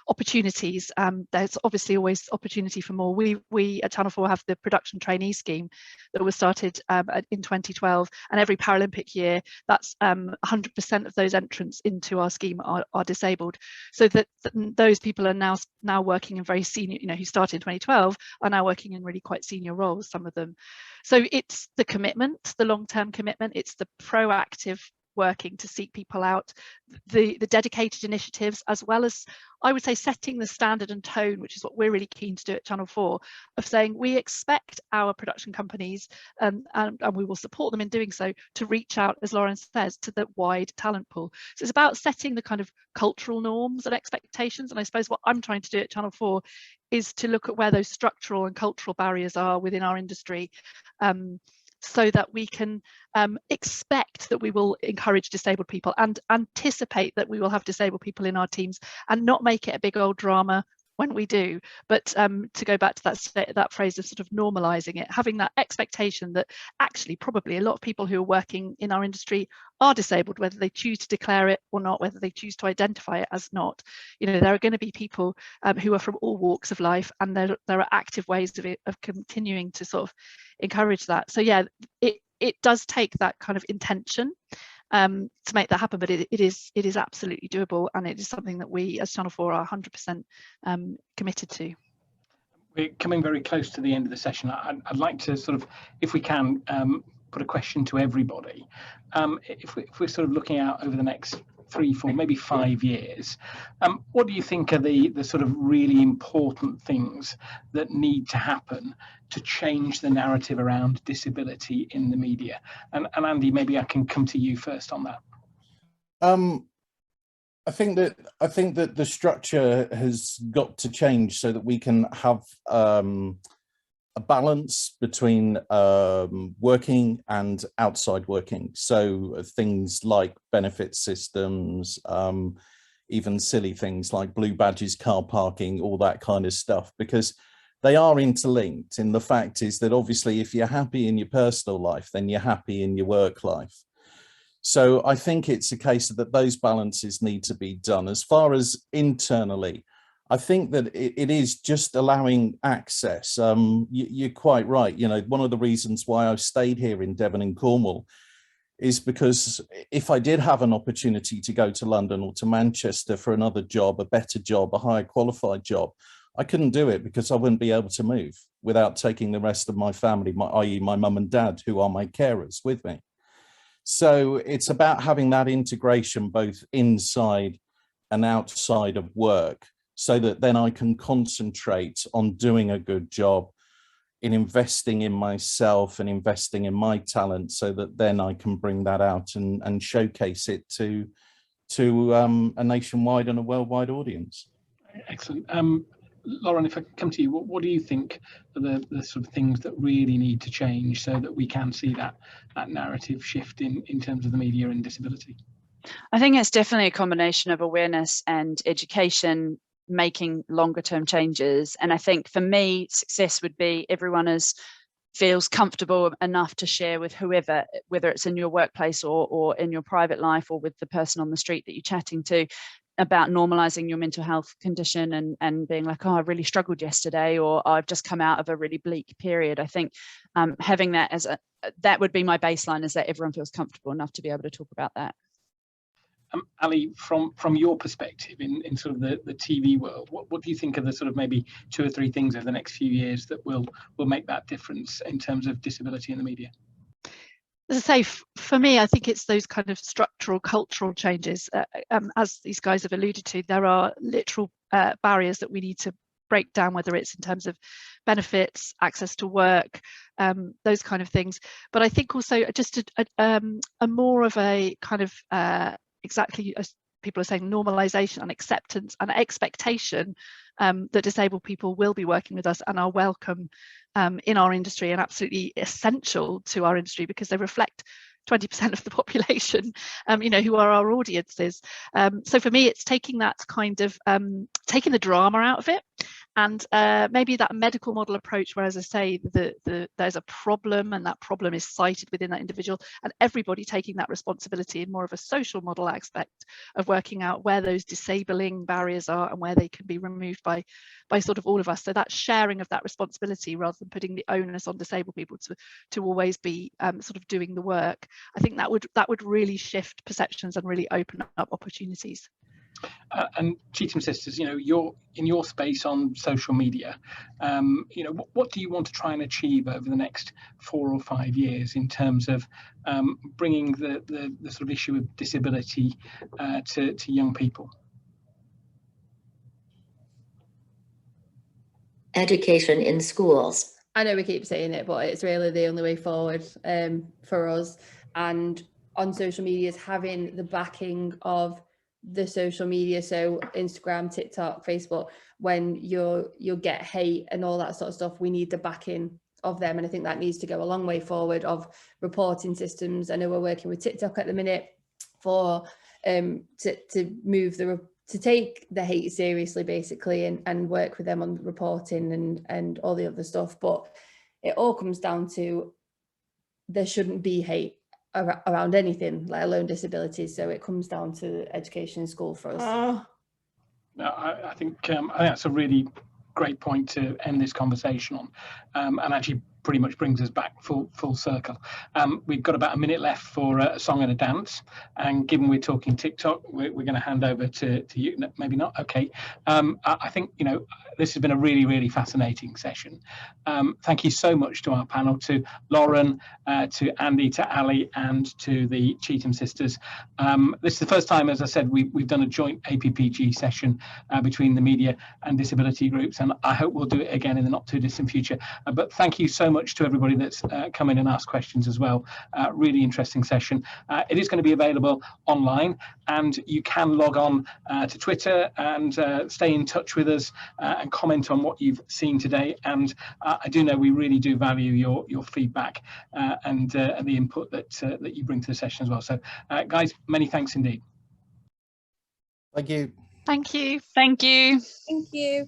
opportunities. There's obviously always opportunity for more. We at Channel 4 have the production trainee scheme that was started in 2012, and every Paralympic year, that's 100% of those entrants into our scheme are disabled. So that those people are now working in very senior, you know, who started in 2012 are now working in really quite senior roles, some of them. So it's the commitment, the long-term commitment, it's the proactive working to seek people out, the dedicated initiatives, as well as, I would say, setting the standard and tone, which is what we're really keen to do at Channel 4, of saying we expect our production companies, and we will support them in doing so, to reach out, as Lauren says, to the wide talent pool. So it's about setting the kind of cultural norms and expectations. And I suppose what I'm trying to do at Channel 4 is to look at where those structural and cultural barriers are within our industry, so that we can expect that we will encourage disabled people and anticipate that we will have disabled people in our teams, and not make it a big old drama when we do, but to go back to that phrase of sort of normalizing it, having that expectation that actually probably a lot of people who are working in our industry are disabled, whether they choose to declare it or not, whether they choose to identify it as not. You know, there are going to be people who are from all walks of life, and there are active ways of continuing to sort of encourage that. So yeah, it does take that kind of intention to make that happen, but it is absolutely doable, and it is something that we as Channel 4 are 100% committed to. We're coming very close to the end of the session. I'd like to sort of, if we can, put a question to everybody. If we're sort of looking out over the next 3, 4, maybe 5 years, what do you think are the sort of really important things that need to happen to change the narrative around disability in the media? And Andy, maybe I can come to you first on that. I think that the structure has got to change so that we can have a balance between working and outside working. So things like benefit systems, even silly things like blue badges, car parking, all that kind of stuff, because they are interlinked. And the fact is that obviously if you're happy in your personal life, then you're happy in your work life. So I think it's a case that those balances need to be done. As far as internally, I think that it is just allowing access. You're quite right. You know, one of the reasons why I've stayed here in Devon and Cornwall is because if I did have an opportunity to go to London or to Manchester for another job, a better job, a higher qualified job, I couldn't do it because I wouldn't be able to move without taking the rest of my family, i.e. my mum and dad, who are my carers, with me. So it's about having that integration both inside and outside of work, so that then I can concentrate on doing a good job, in investing in myself and investing in my talent, so that then I can bring that out and showcase it to a nationwide and a worldwide audience. Excellent. Lauren, if I come to you, what do you think are the sort of things that really need to change so that we can see that narrative shift in terms of the media and disability? I think it's definitely a combination of awareness and education, making longer term changes. And I think for me, success would be everyone feels comfortable enough to share with whoever, whether it's in your workplace or in your private life or with the person on the street that you're chatting to, about normalizing your mental health condition and being like, oh, I really struggled yesterday, or I've just come out of a really bleak period. I think having that that would be my baseline, is that everyone feels comfortable enough to be able to talk about that. Ali, from your perspective in sort of the TV world, what do you think are the sort of maybe 2 or 3 things over the next few years that will make that difference in terms of disability in the media? As I say, for me, I think it's those kind of structural, cultural changes. As these guys have alluded to, there are literal barriers that we need to break down, whether it's in terms of benefits, access to work, those kind of things. But I think also just a more of a kind of exactly as people are saying, normalization and acceptance and expectation that disabled people will be working with us and are welcome in our industry and absolutely essential to our industry, because they reflect 20% of the population, you know, who are our audiences. So for me, it's taking that kind of taking the drama out of it, and maybe that medical model approach, where, as I say, there's a problem and that problem is cited within that individual, and everybody taking that responsibility in more of a social model aspect of working out where those disabling barriers are and where they can be removed by sort of all of us. So that sharing of that responsibility, rather than putting the onus on disabled people to always be sort of doing the work, I think that would really shift perceptions and really open up opportunities. And Cheetham Sisters, you know, you're in your space on social media. You know, what do you want to try and achieve over the next 4 or 5 years in terms of bringing the sort of issue of disability to young people? Education in schools. I know we keep saying it, but it's really the only way forward for us. And on social media is having the backing of the social media, so Instagram, TikTok, Facebook. When you'll get hate and all that sort of stuff, we need the backing of them, and I think that needs to go a long way forward of reporting systems. I know we're working with TikTok at the minute for to move to take the hate seriously, basically, and work with them on reporting and all the other stuff. But it all comes down to there shouldn't be hate around anything, let alone disabilities. So it comes down to education in school for us. No, I think that's a really great point to end this conversation on, and actually pretty much brings us back full circle. We've got about a minute left for a song and a dance, and given we're talking TikTok, we're going to hand over to you. No, maybe not. Okay. I think, you know, this has been a really fascinating session. Thank you so much to our panel, to Lauren, to Andy, to Ali, and to the Cheetham Sisters. This is the first time, as I said, we've done a joint APPG session between the media and disability groups, and I hope we'll do it again in the not too distant future. But thank you so much to everybody that's come in and asked questions as well. Really interesting session. It is going to be available online, and you can log on to Twitter and stay in touch with us and comment on what you've seen today. And I do know we really do value your feedback and the input that you bring to the session as well. So guys, many thanks indeed. Thank you. Thank you. Thank you. Thank you.